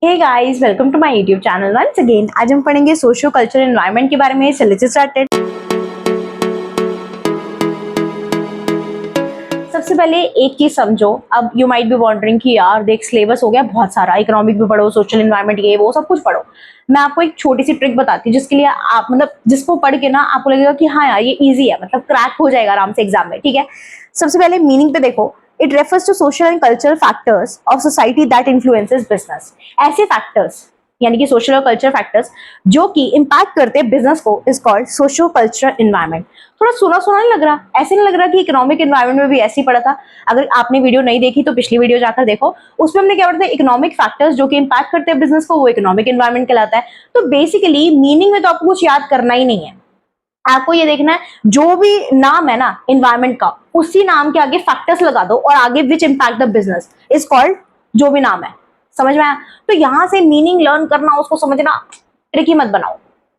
Hey guys, welcome to my YouTube channel once again. आज हम पढ़ेंगे सोशियो कल्चरल एनवायरनमेंट के बारे में। So let's start. सबसे पहले एक चीज समझो। अब यू माइट बी वॉन्डरिंग कि यार देख, सिलेबस हो गया बहुत सारा, इकोनॉमिक भी पढ़ो, सोशल एनवायरनमेंट, ये वो सब कुछ पढ़ो। मैं आपको एक छोटी सी ट्रिक बताती हूँ जिसके लिए आप मतलब जिसको पढ़ के ना आपको लगेगा कि हाँ यार ये इजी है, मतलब क्रैक हो जाएगा आराम से एग्जाम में। ठीक है, सबसे पहले मीनिंग पे देखो। It refers to social and cultural factors of society that influences business. ऐसे फैक्टर्स यानी कि सोशल और कल्चर फैक्टर्स जो कि इंपैक्ट करते हैं बिजनेस को is called socio cultural environment. थोड़ा सुना सुना नहीं लग रहा? ऐसे नहीं लग रहा कि इकोनॉमिक एनवायरनमेंट में भी ऐसे ही पढ़ा था? अगर आपने वीडियो नहीं देखी तो पिछली वीडियो जाकर देखो, उसमें हमने क्या पढ़ा था, इकोनॉमिक फैक्टर्स जो कि इंपैक्ट करते हैं बिजनेस को, वो इकोनॉमिक एनवायरनमेंट कहलाता है। तो बेसिकली मीनिंग में तो आपको कुछ याद करना ही नहीं है, आपको ये देखना है जो भी नाम है ना एनवायरनमेंट का, उसी नाम के आगे फैक्टर्स लगा दो और आगे which impact the business is called, जो भी नाम है। समझ में आया? तो यहां से मीनिंग लर्न करना, उसको समझना, ट्रिकी मत बनाओ।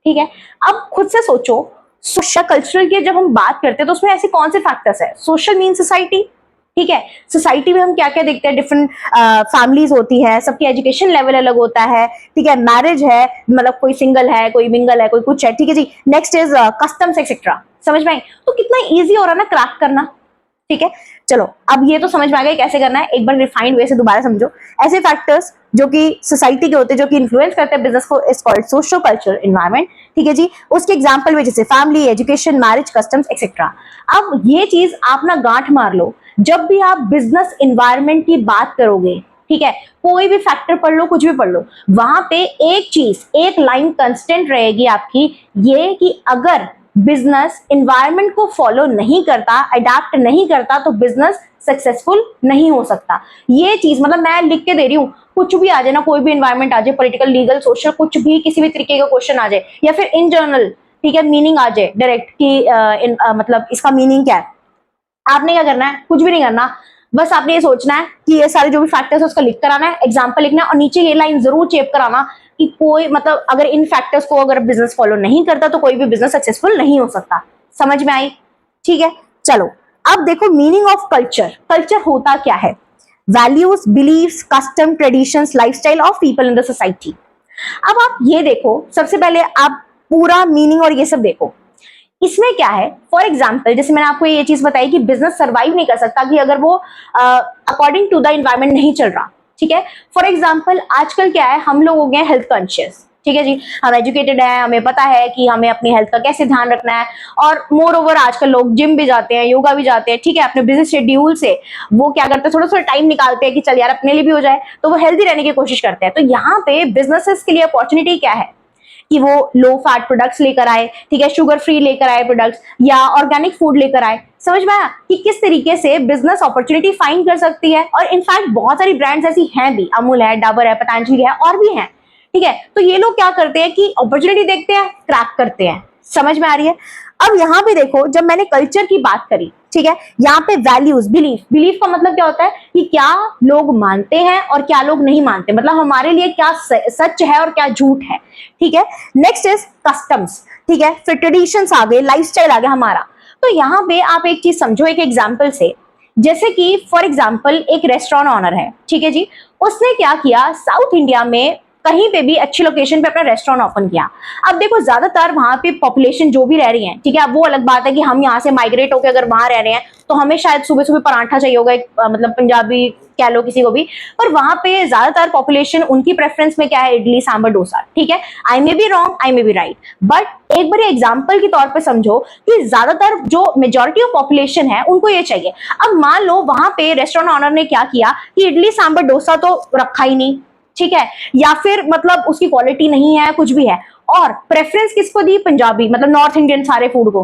ठीक है, अब खुद से सोचो, सोशल कल्चरल की जब हम बात करते हैं तो उसमें ऐसे कौन से फैक्टर्स है? Social mean society. ठीक है, सोसाइटी में हम क्या क्या देखते हैं? डिफरेंट फैमिलीज होती है, सबकी एजुकेशन लेवल अलग होता है। ठीक है, मैरिज है, मतलब कोई सिंगल है, कोई मिंगल है, कोई कुछ है। ठीक है जी, नेक्स्ट इज कस्टम्स एक्सेट्रा। समझ में आई? तो कितना इजी हो रहा है ना क्रैक करना। ठीक है, चलो अब ये तो समझ में आ गया कैसे करना है। एक बार रिफाइंड वे से दोबारा समझो। ऐसे फैक्टर्स जो कि सोसाइटी के होते हैं, जो कि इन्फ्लुएंस करते हैं बिजनेस को, is called socio cultural environment. ठीक है जी, उसके एग्जांपल में जैसे family, education, marriage, customs etcetera. अब ये चीज आप ना गांठ मार लो, जब भी आप बिजनेस एनवायरनमेंट की बात करोगे, ठीक है, कोई भी फैक्टर पढ़ लो, कुछ भी पढ़ लो, वहां पे एक चीज, एक लाइन कंस्टेंट रहेगी आपकी, ये कि अगर बिजनेस एनवायरनमेंट को फॉलो नहीं करता, अडेप्ट नहीं करता, तो बिजनेस सक्सेसफुल नहीं हो सकता। ये चीज मतलब मैं लिख के दे रही हूं, कुछ भी आ जाए ना, कोई भी एनवायरनमेंट आ जाए, पॉलिटिकल, लीगल, सोशल, कुछ भी, किसी भी तरीके का क्वेश्चन आ जाए, या फिर इन जनरल, ठीक है, मीनिंग आ जाए डायरेक्ट कि मतलब इसका मीनिंग क्या है, आपने क्या करना है? कुछ भी नहीं करना, बस आपने ये सोचना है कि ये सारे जो भी फैक्टर्स है उसका लिख कर आना है, एग्जाम्पल लिखना है, और नीचे ये लाइन जरूर चेप कर आना कि कोई मतलब अगर इन फैक्टर्स को अगर बिजनेस फॉलो नहीं करता तो कोई भी बिजनेस सक्सेसफुल नहीं हो सकता। समझ में आई? ठीक है, चलो अब देखो मीनिंग ऑफ कल्चर। कल्चर होता क्या है? Values, beliefs, custom, traditions, lifestyle of people in the society. अब आप ये देखो, सबसे पहले आप पूरा मीनिंग और ये सब देखो। इसमें क्या है, फॉर एग्जाम्पल जैसे मैंने आपको ये चीज बताई कि बिजनेस सर्वाइव नहीं कर सकता कि अगर वो अकॉर्डिंग टू द इन्वायरमेंट नहीं चल रहा। ठीक है, फॉर एग्जाम्पल आजकल क्या है, हम लोग हो गए हेल्थ कॉन्शियस। ठीक है जी, हम एजुकेटेड है, हमें पता है कि हमें अपनी हेल्थ का कैसे ध्यान रखना है, और मोर ओवर आजकल लोग जिम भी जाते हैं, योगा भी जाते हैं। ठीक है, अपने बिजी शेड्यूल से वो क्या करते हैं, थोड़ा थोड़ा टाइम निकालते हैं कि चल यार अपने लिए भी हो जाए, तो वो हेल्दी रहने की कोशिश करते हैं। तो यहाँ पे बिजनेसेस के लिए अपॉर्चुनिटी क्या है कि वो लो फैट प्रोडक्ट्स लेकर आए, ठीक है, शुगर फ्री लेकर आए प्रोडक्ट्स, या ऑर्गेनिक फूड लेकर आए। समझ में आया कि किस तरीके से बिजनेस अपॉर्चुनिटी फाइंड कर सकती है? और इनफैक्ट बहुत सारी ब्रांड्स ऐसी हैं भी, अमूल है, डाबर है, पतंजलि है, और भी हैं। ठीक है, तो ये लोग क्या करते हैं कि अपॉर्चुनिटी देखते हैं, क्रैक करते हैं। समझ में आ रही है? अब यहां पे देखो, जब मैंने कल्चर की बात करी, ठीक है, यहाँ पे वैल्यूज, बिलीफ, बिलीफ का मतलब क्या होता है कि क्या लोग मानते हैं और क्या लोग नहीं मानते, मतलब हमारे लिए क्या सच है और क्या झूठ है। ठीक है, नेक्स्ट इज कस्टम्स। ठीक है, फिर ट्रेडिशंस आ गए, लाइफस्टाइल आ गया हमारा। तो यहाँ पे आप एक चीज समझो एक एग्जाम्पल से, जैसे कि फॉर एग्जाम्पल एक रेस्टोरेंट ऑनर है, ठीक है जी, उसने क्या किया, साउथ इंडिया में कहीं पे भी अच्छी लोकेशन पे अपना रेस्टोरेंट ओपन किया। अब देखो ज्यादातर वहां पे पॉपुलेशन जो भी रह रही है, ठीक है, अब वो अलग बात है कि हम यहाँ से माइग्रेट होकर अगर वहां रह रहे हैं तो हमें शायद सुबह सुबह पराठा चाहिए होगा, एक मतलब पंजाबी कह लो किसी को भी, पर वहां पे ज्यादातर पॉपुलेशन उनकी प्रेफरेंस में क्या है, इडली सांभर डोसा। ठीक है, I may be wrong, I may be right, but एक बार एग्जाम्पल के तौर पर समझो कि ज्यादातर जो मेजोरिटी ऑफ पॉपुलेशन है उनको ये चाहिए। अब मान लो वहां पे रेस्टोरेंट ऑनर ने क्या किया कि इडली सांभर डोसा तो रखा ही नहीं, ठीक है, या फिर मतलब उसकी क्वालिटी नहीं है, कुछ भी है, और प्रेफरेंस किसको दी, पंजाबी मतलब नॉर्थ इंडियन सारे फूड को।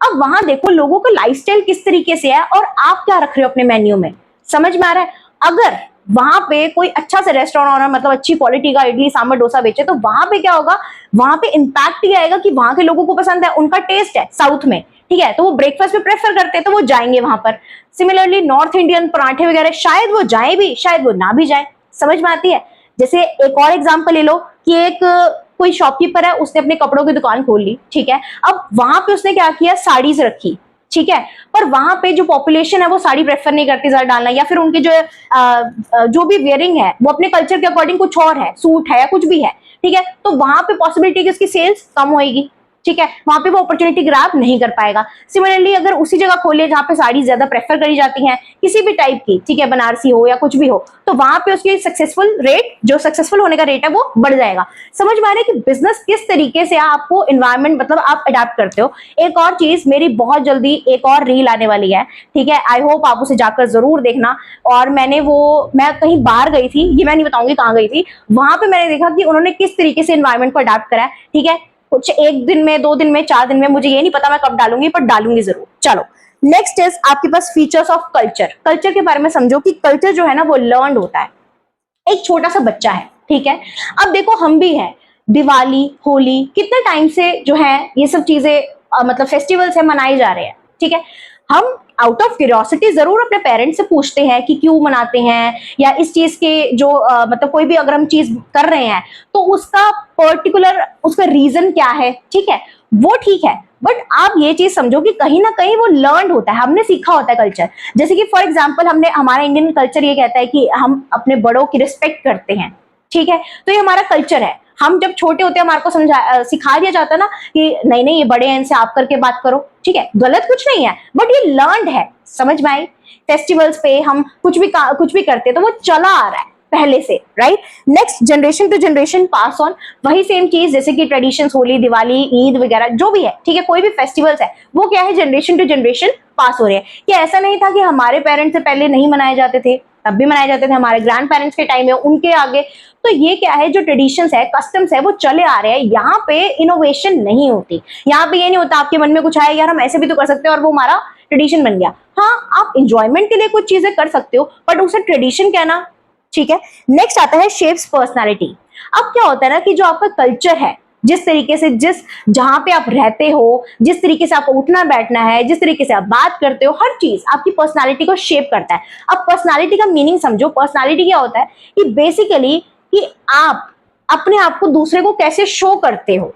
अब वहां देखो लोगों का लाइफस्टाइल किस तरीके से है और आप क्या रख रहे हो अपने मेन्यू में। समझ में आ रहा है? अगर वहां पे कोई अच्छा सा रेस्टोरेंट ऑनर मतलब अच्छी क्वालिटी का इडली सांभर डोसा बेचे, तो वहां पे क्या होगा, वहां पे इंपैक्ट ये आएगा कि वहां के लोगों को पसंद है, उनका टेस्ट है साउथ में, ठीक है, तो वो ब्रेकफास्ट में प्रेफर करते हैं, तो वो जाएंगे वहां पर। सिमिलरली नॉर्थ इंडियन पराठे वगैरह शायद वो जाए भी, शायद वो ना भी जाए। समझ में आती है? जैसे एक और एग्जांपल ले लो कि एक कोई शॉपकीपर है, उसने अपने कपड़ों की दुकान खोल ली, ठीक है, अब वहां पे उसने क्या किया, साड़ीज रखी, ठीक है। पर वहां पे जो पॉपुलेशन है वो साड़ी प्रेफर नहीं करती ज्यादा डालना, या फिर उनके जो भी वेयरिंग है वो अपने कल्चर के अकॉर्डिंग कुछ और है, सूट है या कुछ भी है, ठीक है। तो वहां पे पॉसिबिलिटी कि उसकी सेल्स कम होगी, ठीक है, वहां पे वो अपॉर्चुनिटी ग्रैब नहीं कर पाएगा। सिमिलरली अगर उसी जगह खोले जहां पे साड़ी ज्यादा प्रेफर करी जाती हैं किसी भी टाइप की, ठीक है, बनारसी हो या कुछ भी हो, तो वहां पे उसकी सक्सेसफुल रेट, जो सक्सेसफुल होने का रेट है वो बढ़ जाएगा। समझ में आ रहा है कि बिजनेस किस तरीके से आपको इन्वायरमेंट मतलब आप अडेप्ट करते हो। एक और चीज, मेरी बहुत जल्दी एक और रील आने वाली है, ठीक है, आई होप आप उसे जाकर जरूर देखना। और मैं कहीं बाहर गई थी, ये मैं नहीं बताऊंगी कहाँ गई थी, वहां पे मैंने देखा कि उन्होंने किस तरीके से इन्वायरमेंट को अडेप्ट करा है, ठीक है। कुछ 1 दिन में, 2 दिन में, 4 दिन में, मुझे ये नहीं पता मैं कब डालूंगी, पर डालूंगी जरूर। चलो नेक्स्ट इज आपके पास फीचर्स ऑफ कल्चर। कल्चर के बारे में समझो कि कल्चर जो है ना वो लर्न होता है। एक छोटा सा बच्चा है, ठीक है, अब देखो हम भी हैं, दिवाली, होली, कितने टाइम से जो है ये सब चीजें मतलब फेस्टिवल्स है मनाए जा रहे हैं, ठीक है। हम आउट ऑफ क्यूरियोसिटी जरूर अपने पेरेंट्स से पूछते हैं कि क्यों मनाते हैं, या इस चीज के जो मतलब कोई भी अगर हम चीज कर रहे हैं तो उसका पर्टिकुलर उसका रीजन क्या है, ठीक है, वो ठीक है। बट आप ये चीज समझो कि कहीं ना कहीं वो लर्न होता है, हमने सीखा होता है कल्चर। जैसे कि फॉर एग्जाम्पल हमारा इंडियन कल्चर ये कहता है कि हम अपने बड़ों की रिस्पेक्ट करते हैं, ठीक है, तो ये हमारा कल्चर है। हम जब छोटे होते हैं हमारे को सिखा दिया जाता है ना कि नहीं नहीं ये बड़े हैं इनसे आप करके बात करो, ठीक है, गलत कुछ नहीं है, बट ये लर्नड है। समझ में आई? फेस्टिवल्स पे हम कुछ भी करते हैं तो वो चला आ रहा है पहले से, right. Next, generation to generation pass on, वही सेम चीज जैसे कि ट्रेडिशंस, होली, दिवाली, ईद वगैरह जो भी है, ठीक है, कोई भी फेस्टिवल्स है वो क्या है, जनरेशन टू जनरेशन पास हो रहे हैं। कि ऐसा नहीं था कि हमारे पेरेंट्स से पहले नहीं मनाए जाते थे, तब भी मनाए जाते थे, हमारे ग्रैंड पेरेंट्स के टाइम में, उनके आगे। तो ये क्या है, जो ट्रेडिशंस है, कस्टम्स है, वो चले आ रहे हैं। यहाँ पे इनोवेशन नहीं होती, यहाँ पे ये नहीं होता आपके मन में कुछ आया यार हम ऐसे भी तो कर सकते हैं और वो हमारा ट्रेडिशन बन गया। हाँ, आप इंजॉयमेंट के लिए कुछ चीजें कर सकते हो बट उसे ट्रेडिशन कहना, ठीक है। नेक्स्ट आता है शेप्स पर्सनालिटी। अब क्या होता है ना कि जो आपका कल्चर है, जिस तरीके से जहां पे आप रहते हो, जिस तरीके से आपको उठना बैठना है, जिस तरीके से आप बात करते हो, हर चीज आपकी पर्सनालिटी को शेप करता है। अब पर्सनालिटी का मीनिंग समझो। पर्सनालिटी क्या होता है कि बेसिकली कि आप अपने आप को दूसरे को कैसे शो करते हो,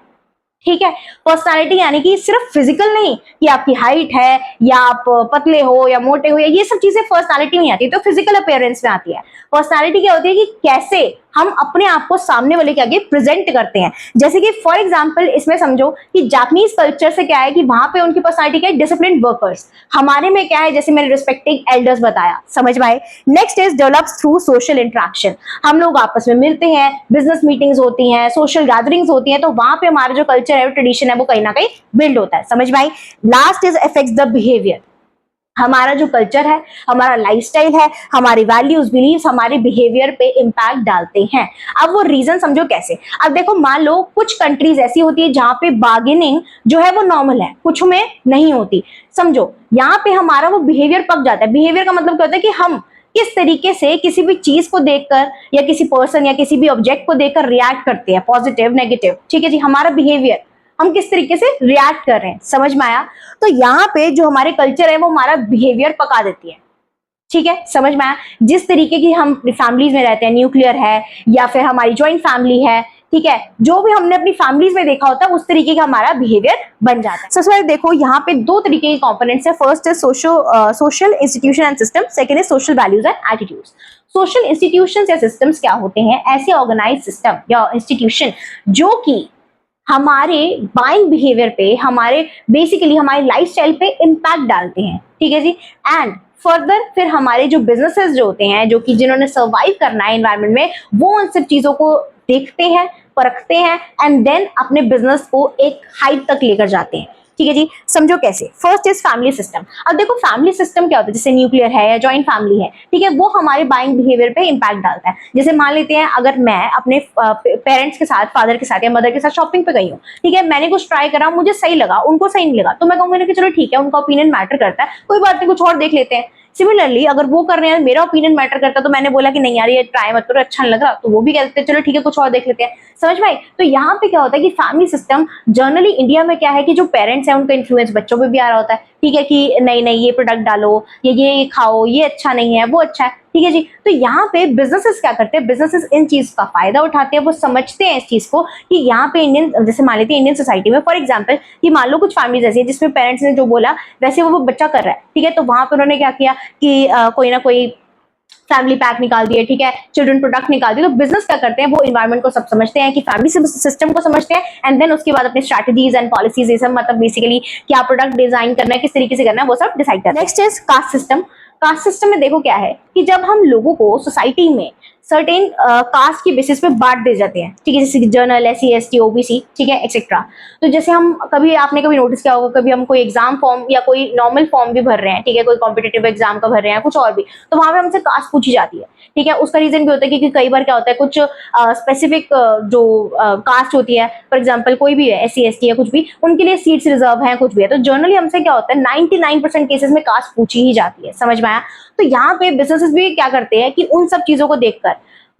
ठीक है। पर्सनालिटी यानी कि सिर्फ फिजिकल नहीं कि आपकी हाइट है या आप पतले हो या मोटे हो, या ये सब चीजें पर्सनालिटी नहीं आती, तो फिजिकल अपीयरेंस में आती है। पर्सनालिटी क्या होती है कि कैसे हम अपने आप को सामने वाले के आगे प्रेजेंट करते हैं। जैसे कि फॉर एग्जांपल इसमें समझो कि जापानीज कल्चर से क्या है कि वहां पे उनकी पर्सनालिटी क्या है, डिसिप्लिन वर्कर्स। हमारे में क्या है, जैसे मैंने रिस्पेक्टिंग एल्डर्स बताया। समझ में आए? Next is develops through social interaction. हम लोग आपस में मिलते हैं, बिजनेस मीटिंग्स होती हैं, सोशल गैदरिंग्स होती हैं, तो वहां पे हमारा जो कल्चर है, ट्रेडिशन है, वो कहीं ना कहीं बिल्ड होता है। समझ में आई? Last is affects the behaviour. हमारा जो कल्चर है, हमारा लाइफस्टाइल है, हमारी वैल्यूज, बिलीव्स हमारे बिहेवियर पे इंपैक्ट डालते हैं। अब वो रीजन समझो कैसे। अब देखो, मान लो कुछ कंट्रीज ऐसी होती है जहां पे बार्गेनिंग जो है वो नॉर्मल है, कुछ में नहीं होती। समझो यहाँ पे हमारा वो बिहेवियर पक जाता है। बिहेवियर का मतलब क्या होता है कि हम किस तरीके से किसी भी चीज को देखकर या किसी पर्सन या किसी भी ऑब्जेक्ट को देखकर रिएक्ट करते हैं, पॉजिटिव, नेगेटिव, ठीक है जी, हमारा बिहेवियर, हम किस तरीके से रिएक्ट कर रहे हैं। समझ में आया? तो यहाँ पे जो हमारे कल्चर है वो हमारा बिहेवियर पका देती है, ठीक है। समझ में आया? जिस तरीके की हम फैमिलीज में रहते हैं, न्यूक्लियर है या फिर हमारी ज्वाइंट फैमिली है, ठीक है, जो भी हमने अपनी फैमिलीज में देखा होता है उस तरीके का हमारा बिहेवियर बन जाता है। सबसे पहले देखो यहाँ पे 2 तरीके के कंपोनेंट्स है। First is social institution and system, second is social values and attitudes. Social institutions या सिस्टम्स क्या होते हैं? ऐसे ऑर्गेनाइज सिस्टम या इंस्टीट्यूशन जो कि हमारे बाइंग बिहेवियर पे, हमारे बेसिकली हमारे लाइफस्टाइल पे इंपैक्ट डालते हैं, ठीक है जी। एंड फर्दर फिर हमारे जो बिजनेसेस जो होते हैं, जो कि जिन्होंने सर्वाइव करना है एनवायरनमेंट में, वो उन सब चीजों को देखते हैं, परखते हैं एंड देन अपने बिजनेस को एक हाइट तक लेकर जाते हैं, ठीक है जी। समझो कैसे। First is family system. अब देखो फैमिली सिस्टम क्या होता है, जैसे न्यूक्लियर है या जॉइंट फैमिली है, ठीक है, वो हमारे बाइंग बिहेवियर पे इंपैक्ट डालता है। जैसे मान लेते हैं अगर मैं अपने पेरेंट्स के साथ, फादर के साथ या मदर के साथ शॉपिंग पे गई हूँ, ठीक है, मैंने कुछ ट्राई करा, मुझे सही लगा, उनको सही नहीं लगा, तो मैं कहूंगी कि चलो ठीक है, उनका ओपिनियन मैटर करता है, कोई बात नहीं, कुछ और देख लेते हैं। सिमिलरली अगर वो कर रहे हैं, मेरा ओपिनियन मैटर करता, तो मैंने बोला कि नहीं यार ये ट्राई मत करो, अच्छा नहीं लग रहा, तो वो भी कहते हैं चलो ठीक है कुछ और देख लेते हैं। समझ में आई? तो यहाँ पे क्या होता है कि फैमिली सिस्टम जनरली इंडिया में क्या है कि जो पेरेंट्स हैं उनका इन्फ्लुएंस बच्चों पे भी आ रहा होता है, ठीक है, कि नहीं नहीं ये प्रोडक्ट डालो, ये खाओ, ये अच्छा नहीं है, वो अच्छा है। ठीक है जी। तो यहाँ पे बिजनेसेस क्या करते हैं, बिजनेसेस इन चीज का फायदा उठाते हैं, वो समझते हैं इस चीज को कि यहाँ पे इंडियन, जैसे मान लेते हैं इंडियन सोसाइटी में फॉर एग्जांपल कि मान लो कुछ फैमिलीज ऐसी है जिसमें पेरेंट्स ने जो बोला वैसे वो बच्चा कर रहा है, ठीक है, तो वहां पर उन्होंने क्या किया कि कोई ना कोई फैमिली पैक निकाल दिए, ठीक है, चिल्ड्रन प्रोडक्ट निकाल दिए। तो बिजनेस क्या करते हैं, वो इन्वायरमेंट को सब समझते हैं कि फैमिली सिस्टम को समझते हैं, एंड देन उसके बाद अपने स्ट्रैटेजीज एंड पॉलिसीज ये सब, मतलब बेसिकली क्या प्रोडक्ट डिजाइन करना है, किस तरीके से करना है, वो सब डिसाइड करते हैं। Next is caste system. Caste system में देखो क्या है कि जब हम लोगों को सोसाइटी में सर्टेन कास्ट की बेसिस पे बांट दे जाते हैं, ठीक है, जैसे कि जनरल, एससी, एसटी, ओबीसी, ठीक है, एक्सेट्रा। तो जैसे हम कभी, आपने कभी नोटिस किया होगा, कभी हम कोई एग्जाम फॉर्म या कोई नॉर्मल फॉर्म भी भर रहे हैं, ठीक है, कोई कॉम्पिटेटिव एग्जाम का भर रहे हैं, कुछ और भी, तो वहां पे हमसे कास्ट पूछी जाती है, ठीक है। उसका रीजन भी होता है क्योंकि कई बार क्या होता है, कुछ स्पेसिफिक जो कास्ट होती है, फॉर एग्जाम्पल कोई भी है, एससी, एसटी है, कुछ भी, उनके लिए सीट्स रिजर्व है, कुछ भी है, तो जनरली हमसे क्या होता है 99% केसेस में कास्ट पूछी ही जाती है, समझ में आया। तो यहाँ पे बिजनेसेस भी क्या करते हैं कि उन सब चीजों को देखकर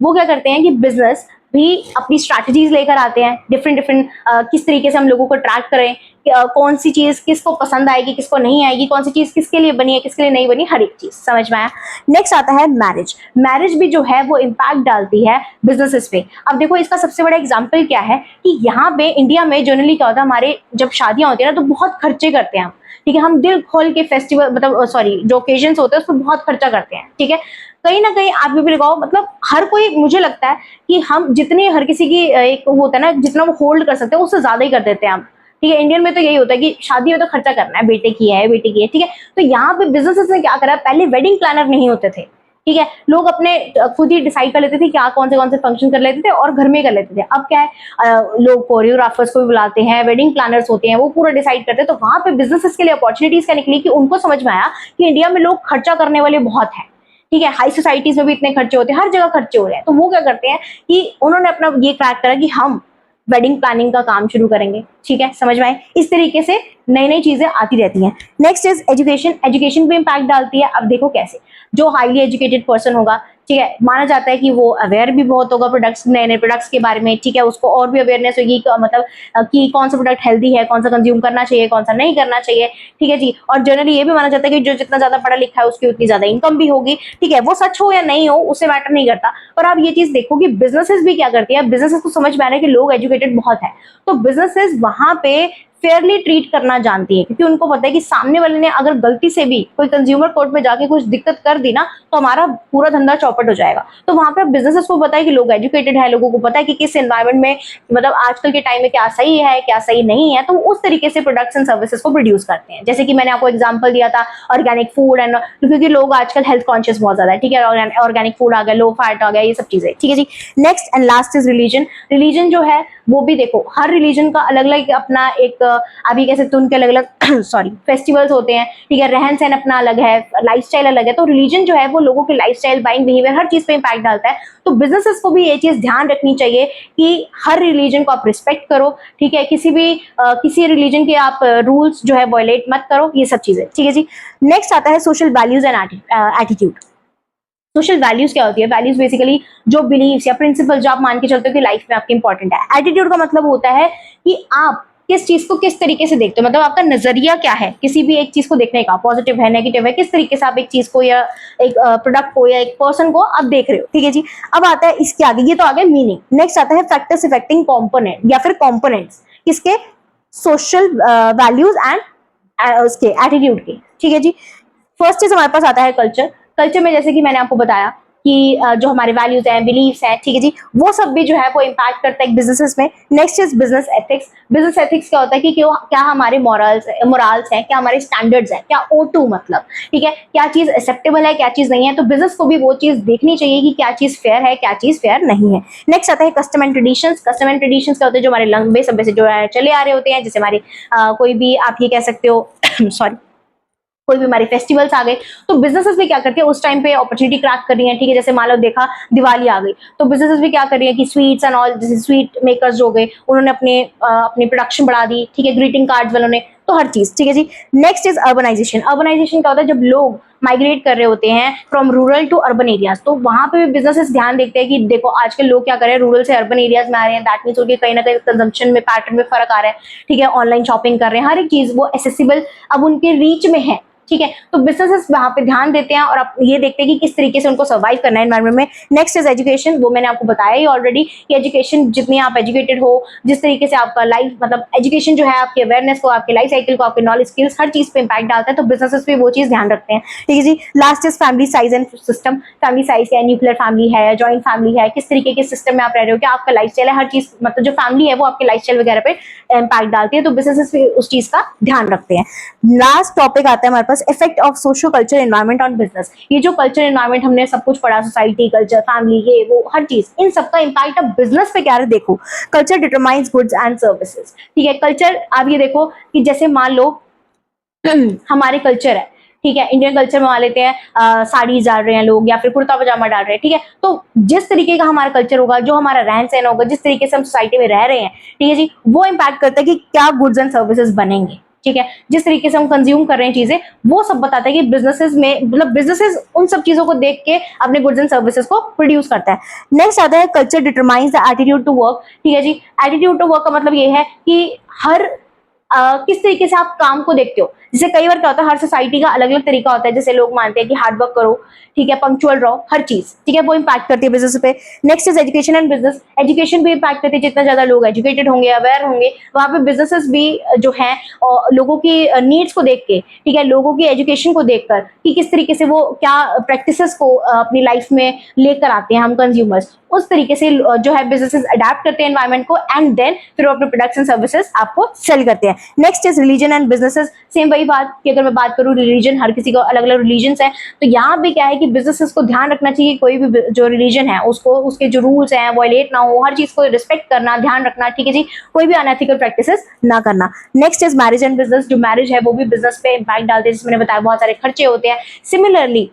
वो क्या करते हैं कि बिजनेस भी अपनी स्ट्रैटेजीज लेकर आते हैं, डिफरेंट डिफरेंट किस तरीके से हम लोगों को ट्रैक करें, कौन सी चीज किसको पसंद आएगी, किसको नहीं आएगी, कौन सी चीज किसके लिए बनी है, किसके लिए नहीं बनी, हर एक चीज, समझ में आया। नेक्स्ट आता है मैरिज। मैरिज भी जो है वो इम्पैक्ट डालती है बिजनेसेस पे। अब देखो इसका सबसे बड़ा एग्जाम्पल क्या है कि यहाँ पे इंडिया में जनरली क्या होता है, हमारे जब शादियां होती है ना तो बहुत खर्चे करते हैं हम, ठीक है, हम दिल खोल के फेस्टिवल, मतलब सॉरी, जो ओकेजन्स होते हैं उस पर बहुत खर्चा करते हैं, ठीक है। कहीं ना कहीं आप भी लगाओ, मतलब हर कोई, मुझे लगता है कि हम जितने, हर किसी की एक होता है ना, जितना वो होल्ड कर सकते हैं उससे ज्यादा ही कर देते हैं हम, ठीक है। इंडियन में तो यही होता है कि शादी में तो खर्चा करना है, बेटे की है, बेटी की है, ठीक है। तो यहाँ पे बिजनेसेस ने क्या करा, पहले वेडिंग प्लानर नहीं होते थे, ठीक है, लोग अपने खुद ही डिसाइड कर लेते थे क्या कौन से फंक्शन कर लेते थे और घर में कर लेते थे। अब क्या है, लोग कोरियोग्राफर्स को भी बुलाते हैं, वेडिंग प्लानर्स होते हैं, वो पूरा डिसाइड करते हैं। तो वहां पे बिजनेसेस के लिए अपॉर्चुनिटीज क्या निकली कि उनको समझ में आया कि इंडिया में लोग खर्चा करने वाले बहुत है, ठीक है, हाई सोसाइटीज में भी इतने खर्चे होते हैं, हर जगह खर्चे हो रहे हैं। तो वो क्या करते हैं कि उन्होंने अपना ये क्रैक करा कि हम वेडिंग प्लानिंग का काम शुरू करेंगे, ठीक है, समझ में आए। इस तरीके से नई नई चीजें आती रहती हैं। Next is education. एजुकेशन पे इम्पैक्ट डालती है। अब देखो कैसे, जो हाईली एजुकेटेड पर्सन होगा, ठीक है, माना जाता है कि वो अवेयर भी बहुत होगा प्रोडक्ट्स, नए नए प्रोडक्ट्स के बारे में, ठीक है, उसको और भी अवेयरनेस होगी, मतलब कि कौन सा प्रोडक्ट हेल्दी है, कौन सा कंज्यूम करना चाहिए, कौन सा नहीं करना चाहिए, ठीक है जी। और जनरली ये भी माना जाता है कि जो जितना ज्यादा पढ़ा लिखा है उसकी उतनी ज्यादा इनकम भी होगी, ठीक है, वो सच हो या नहीं हो उससे मैटर नहीं करता। पर आप ये चीज देखो कि बिजनेसेस भी क्या करती है, बिजनेसेस को समझ में आ रहा है कि लोग एजुकेटेड बहुत है, तो बिजनेसेस वहां पे फेयरली ट्रीट करना जानती है, क्योंकि उनको पता है कि सामने वाले ने अगर गलती से भी कोई कंज्यूमर कोर्ट में जाके कुछ दिक्कत कर दी ना तो हमारा पूरा धंधा चौपट हो जाएगा। तो वहां पर बिजनेसेस को पता है कि लोग एजुकेटेड है, लोगों को पता है कि किस एनवायरमेंट में, मतलब आजकल के टाइम में क्या सही है क्या सही नहीं है, तो उस तरीके से प्रोडक्ट्स एंड सर्विसेज को प्रोड्यूस करते हैं। जैसे कि मैंने आपको एग्जाम्पल दिया था ऑर्गेनिक फूड एंड, क्योंकि लोग आजकल हेल्थ कॉन्शियस बहुत ज्यादा है, ठीक है, ऑर्गेनिक फूड आ गया, लो फैट आ गया, ये सब चीजें, ठीक है जी। Next and last is religion. Religion जो है वो भी देखो, हर रिलीजन का अलग अलग अपना एक, अभी कह सकते हैं उनके अलग अलग सॉरी फेस्टिवल्स होते हैं, ठीक है, रहन सहन अपना अलग है, लाइफस्टाइल अलग है। तो रिलीजन जो है वो लोगों के लाइफस्टाइल, बाइंग बिहेवियर, हर चीज पे इंपैक्ट डालता है। तो बिजनेसेस को भी ये चीज ध्यान रखनी चाहिए कि हर रिलीजन को आप रिस्पेक्ट करो, ठीक है, किसी रिलीजन के आप रूल्स जो है वायलेट मत करो, ये सब चीजें, ठीक है जी। नेक्स्ट आता है social values and attitude. Social values क्या होती है, वैल्यूज बेसिकली जो बिलीव्स या प्रिंसिपल जो आप मान के चलते हो कि लाइफ में आपके इंपॉर्टेंट है। एटीट्यूड का मतलब होता है कि आप किस चीज को किस तरीके से देखते हो, मतलब आपका नजरिया क्या है किसी भी एक चीज को देखने का, पॉजिटिव है, नेगेटिव है, किस तरीके से आप एक चीज को या एक प्रोडक्ट को या एक पर्सन को आप देख रहे हो, ठीक है जी। अब आता है इसके आगे, ये तो आ गया मीनिंग। नेक्स्ट आता है फैक्टर्स इफेक्टिंग कॉम्पोनेंट या फिर कॉम्पोनेंट्स किसके, सोशल वैल्यूज एंड उसके एटीट्यूड के, ठीक है जी। फर्स्ट चीज हमारे पास आता है कल्चर। कल्चर में जैसे कि मैंने आपको बताया कि जो हमारे वैल्यूज हैं, बिलीव्स हैं, ठीक है जी, वो सब भी जो है वो इम्पैक्ट करता है बिजनेसेस में। Next is business ethics. Business ethics क्या होता है कि क्या हमारे मोरल्स हैं, क्या हमारे स्टैंडर्ड्स हैं, क्या O2 मतलब, ठीक है, क्या चीज एक्सेप्टेबल है, क्या चीज नहीं है। तो बिजनेस को भी वो चीज देखनी चाहिए कि क्या चीज फेयर है, क्या चीज फेयर नहीं है। नेक्स्ट आता है custom and traditions. Custom and traditions क्या होते हैं, जो हमारे लंबे समय से जो है चले आ रहे होते हैं, जैसे हमारे कोई भी आप ये कह सकते हो सॉरी कोई भी हमारे फेस्टिवल्स आ गए, तो बिजनेसेस भी क्या करती है उस टाइम पे अपॉर्चुनिटी क्रैक कर रही है, ठीक है। जैसे मान लो देखा दिवाली आ गई, तो बिजनेसेस भी क्या कर रही है कि स्वीट्स एंड ऑल, जैसे स्वीट मेकर्स जो हो गए उन्होंने अपनी प्रोडक्शन बढ़ा दी, ठीक है, ग्रीटिंग कार्ड्स वालों ने, तो हर चीज, ठीक है जी। Next is urbanisation. अर्बनाइजेशन क्या होता है, जब लोग माइग्रेट कर रहे होते हैं from rural to urban areas, तो वहां पे भी बिजनेसेस ध्यान देखते हैं कि देखो आजकल लोग क्या कर रहे हैं, रूरल से अर्बन एरियाज में आ रहे हैं, दैट मीन्स उनके कहीं ना कहीं कंजम्पशन में पैटर्न में फर्क आ रहा है, ठीक है, ऑनलाइन शॉपिंग कर रहे हैं, हर एक चीज वो एसेसिबल अब उनके रीच में है, ठीक है। तो बिजनेसेस वहां पे ध्यान देते हैं और आप ये देखते हैं कि किस तरीके से उनको सर्वाइव करना है एनवायरमेंट में। नेक्स्ट इज एजुकेशन, वो मैंने आपको बताया ही ऑलरेडी कि एजुकेशन जितनी आप एजुकेटेड हो, जिस तरीके से आपका लाइफ मतलब एजुकेशन जो है आपकी अवेयरनेस को, आपके लाइफ साइकिल को, आपके नॉलेज स्किल्स हर चीज पे इंपैक्ट डालता है, तो बिजनेसेस पे वो चीज ध्यान रखते हैं। ठीक है जी। Last is family size and system. Family size क्या है, न्यूक्लियर फैमिली है, जॉइंट फैमिली है, किस तरीके के सिस्टम में आप रह रहे हो, क्या आपका लाइफ स्टाइल है, हर चीज मतलब जो फैमिली है वो आपके लाइफ स्टाइल वगैरह पे इंपैक्ट डालती है, तो बिजनेसेस पे उस चीज का ध्यान रखते हैं। लास्ट टॉपिक आता है हमारे पास, effect of social culture environment on business. ये जो कल्चर एनवायरमेंट हमने सब कुछ पढ़ा, सोसाइटी कल्चर फैमिली ये वो हर चीज, इन सबका इंपैक्ट अब बिजनेस पे क्या है देखो। Culture determines goods and services. ठीक है, कल्चर आप ये देखो कि जैसे मान लो हमारे कल्चर है, ठीक है, इंडियन कल्चर में मान लेते हैं साड़ी डाल रहे हैं लोग या फिर कुर्ता पजामा डाल रहे हैं, ठीक है। तो जिस तरीके का हमारा कल्चर होगा, जो हमारा रहन सहन होगा, जिस तरीके से हम सोसाइटी में रह रहे हैं, ठीक है जी, वो इम्पैक्ट करता है कि क्या गुड्स एंड सर्विसेज बनेंगे। ठीक है, जिस तरीके से हम कंज्यूम कर रहे हैं चीजें, वो सब बताता है कि बिजनेसेस में मतलब बिजनेसेस उन सब चीजों को देख के अपने गुड्स एंड सर्विसेज को प्रोड्यूस करता है। नेक्स्ट आता है culture determines the attitude to work. ठीक है जी, एटीट्यूड टू वर्क का मतलब ये है कि हर किस तरीके से आप काम को देखते हो। जैसे कई बार क्या होता है, हर सोसाइटी का अलग अलग तरीका होता है। जैसे लोग मानते हैं कि हार्ड वर्क करो, ठीक है, पंक्चुअल रहो, हर चीज, ठीक है, वो इम्पैक्ट करती है बिजनेस पे। Next is education and business. Education भी इम्पैक्ट करती है, जितना ज्यादा लोग एजुकेटेड होंगे, अवेयर होंगे, वहां पे बिजनेसेस भी जो है लोगों की नीड्स को देख के, ठीक है, लोगों की एजुकेशन को देखकर कि किस तरीके से वो क्या प्रैक्टिसेस को अपनी लाइफ में लेकर आते हैं हम कंज्यूमर्स, उस तरीके से जो है बिजनेसेस अडेप्ट करते हैं एनवायरमेंट को एंड देन फिर वो अपने प्रोडक्ट्स एंड सर्विसेज आपको सेल करते हैं। Next is religion and businesses. Same वही बात कि अगर मैं बात करूं रिलीजन, हर किसी को अलग अलग रिलीजन्स हैं, तो यहाँ भी क्या है कि बिजनेसेस को ध्यान रखना चाहिए, कोई भी जो रिलीजन है उसको उसके जो रूल्स हैं वायलेट ना हो, हर चीज को रिस्पेक्ट करना, ध्यान रखना, ठीक है जी, कोई भी अनएथिकल प्रैक्टिसेस ना करना। Next is marriage and business. जो मैरिज है वो भी बिजनेस पे इंपैक्ट डालते हैं, जिसमें मैंने बताया बहुत सारे खर्चे होते हैं। सिमिलरली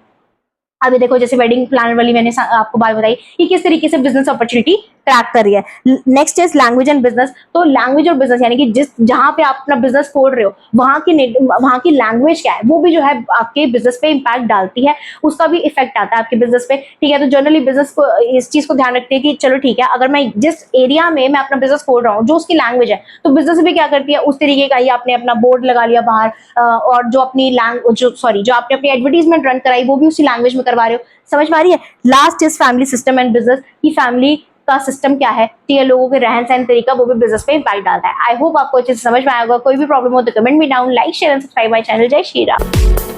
अभी देखो जैसे वेडिंग प्लानर वाली मैंने आपको बात बताई कि किस तरीके से बिजनेस अपॉर्चुनिटी ट्रैक कर रही है। Next is language and business. तो लैंग्वेज और बिजनेस यानी कि जिस जहां पे आप अपना बिजनेस खोल रहे हो वहां की लैंग्वेज क्या है, वो भी जो है आपके बिजनेस पे इंपैक्ट डालती है, उसका भी इफेक्ट आता है आपके बिजनेस पे। ठीक है, तो जनरली बिजनेस को इस चीज को ध्यान रखते हैं कि चलो ठीक है, अगर मैं जिस एरिया में मैं अपना बिजनेस खोल रहा हूँ जो उसकी लैंग्वेज है, तो बिजनेस भी क्या करती है उस तरीके का ही आपने अपना बोर्ड लगा लिया बाहर, और जो अपनी जो आपने अपनी एडवर्टीजमेंट रन कराई वो भी उसी लैंग्वेज में करवा रहे हो। समझ में आ रही है। Last is family system and business. की फैमिली का सिस्टम क्या है, ठीक है, लोगों के रहन सहन तरीका, वो भी बिजनेस पे इंपैक्ट डालता है। आई होप आपको अच्छे से समझ में आएगा। कोई भी प्रॉब्लम हो तो कमेंट में down, like share and subscribe my channel. जय श्री राम।